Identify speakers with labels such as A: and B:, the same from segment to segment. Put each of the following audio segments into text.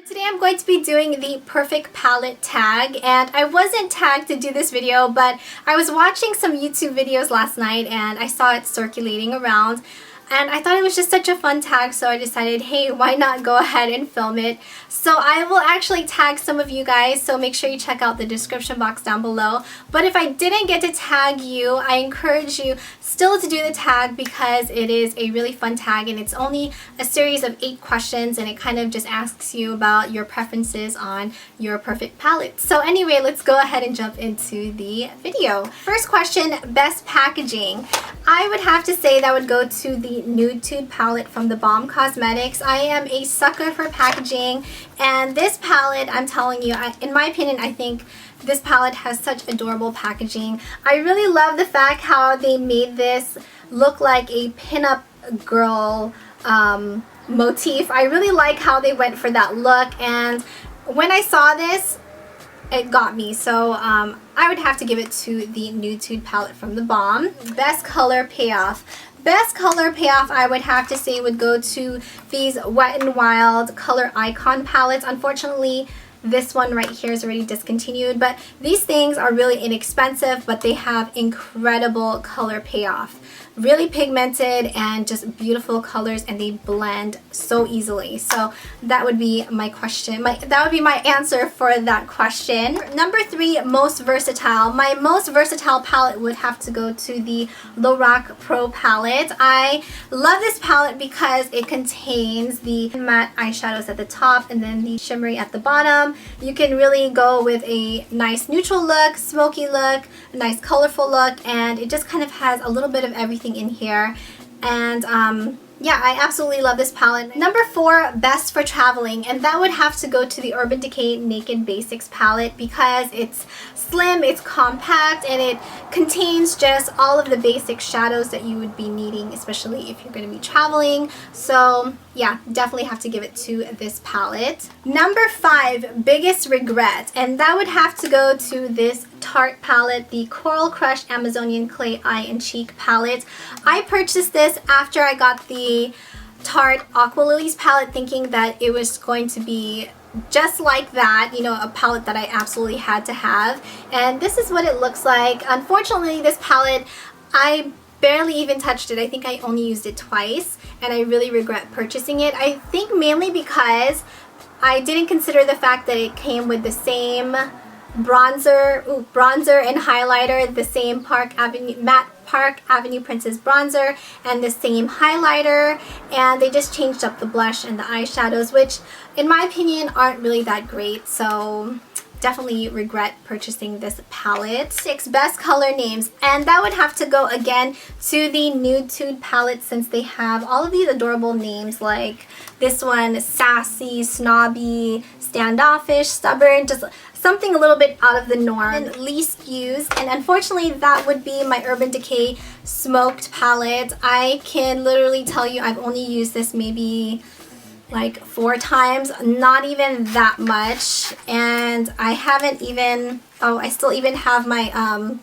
A: Today I'm going to be doing the perfect palette tag, and I wasn't tagged to do this video, but I was watching some YouTube videos last night and I saw it circulating around and I thought it was just such a fun tag, so I decided, hey, why not go ahead and film it. So I will actually tag some of you guys, so make sure you check out the description box down below. But if I didn't get to tag you, I encourage you still to do the tag because it is a really fun tag and it's only a series of 8 questions and it kind of just asks you about your preferences on your perfect palette. So anyway, let's go ahead and jump into the video. First question, best packaging. I would have to say that would go to the Nude Tude palette from the Balm Cosmetics. I am a sucker for packaging, and this palette, I'm telling you, in my opinion, I think this palette has such adorable packaging. I really love the fact how they made this look like a pinup girl motif. I really like how they went for that look, and when I saw this, it got me. So I would have to give it to the Nude Tude palette from the Balm. Best color payoff. Best color payoff, I would have to say, would go to these Wet n Wild color icon palettes. Unfortunately, this one right here is already discontinued, but these things are really inexpensive, but they have incredible color payoff. Really pigmented and just beautiful colors, and they blend so easily. So that would be my question. That would be my answer for that question. Number 3, most versatile. My most versatile palette would have to go to the Lorac Pro palette. I love this palette because it contains the matte eyeshadows at the top and then the shimmery at the bottom. You can really go with a nice neutral look, smoky look, a nice colorful look, and it just kind of has a little bit of everything in here. And yeah, I absolutely love this palette. Number 4, best for traveling, and that would have to go to the Urban Decay Naked Basics palette because it's slim, it's compact, and it contains just all of the basic shadows that you would be needing, especially if you're going to be traveling. So yeah, definitely have to give it to this palette. Number 5, biggest regret, and that would have to go to this Tarte palette, the Coral Crush Amazonian Clay Eye and Cheek palette. I purchased this after I got the Tarte Aqua Lilies palette, thinking that it was going to be just like that, you know, a palette that I absolutely had to have. And this is what it looks like. Unfortunately, this palette, I barely even touched it. I think I only used it twice, and I really regret purchasing it. I think mainly because I didn't consider the fact that it came with the same bronzer and highlighter, the same matte Park Avenue Princess bronzer and the same highlighter, and they just changed up the blush and the eyeshadows, which in my opinion aren't really that great. So definitely regret purchasing this palette. 6, best color names, and that would have to go again to the Nude Tude palette since they have all of these adorable names, like this one, sassy, snobby, standoffish, stubborn, just something a little bit out of the norm. And least used, and unfortunately that would be my Urban Decay Smoked palette. I can literally tell you I've only used this maybe like 4 times, not even that much, and I haven't even, I still even have my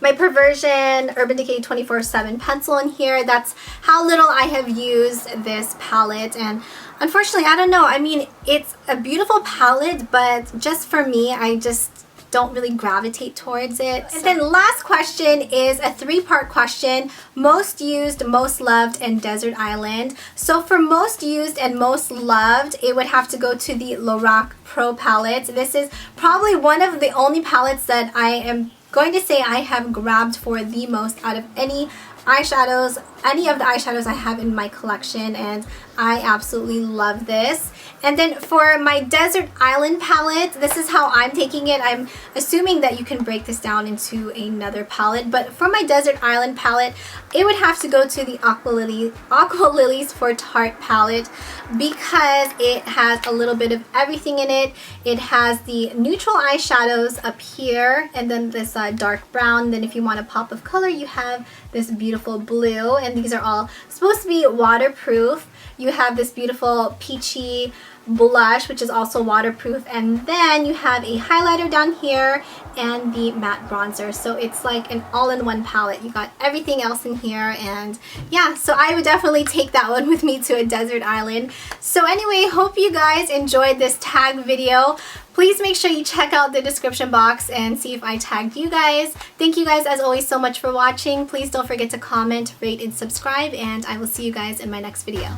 A: my Perversion Urban Decay 24/7 pencil in here. That's how little I have used this palette, and unfortunately, I don't know, I mean, it's a beautiful palette, but just for me, I just don't really gravitate towards it. And then last question is a 3-part question: most used, most loved, and desert island. So for most used and most loved, it would have to go to the Lorac Pro palette. This is probably one of the only palettes that I am going to say I have grabbed for the most out of any eyeshadows, any of the eyeshadows I have in my collection, and I absolutely love this. And then for my Desert Island palette, this is how I'm taking it. I'm assuming that you can break this down into another palette, but for my Desert Island palette, it would have to go to the Aqua Lilies for Tarte palette because it has a little bit of everything in it. It has the neutral eyeshadows up here, and then this dark brown. Then if you want a pop of color, you have this beautiful blue, and these are all supposed to be waterproof. You have this beautiful peachy blush, which is also waterproof, and then you have a highlighter down here and the matte bronzer. So it's like an all-in-one palette. You got everything else in here, and yeah, so I would definitely take that one with me to a desert island. So anyway, hope you guys enjoyed this tag video. Please make sure you check out the description box and see if I tagged you guys. Thank you guys as always so much for watching. Please don't forget to comment, rate, and subscribe, and I will see you guys in my next video.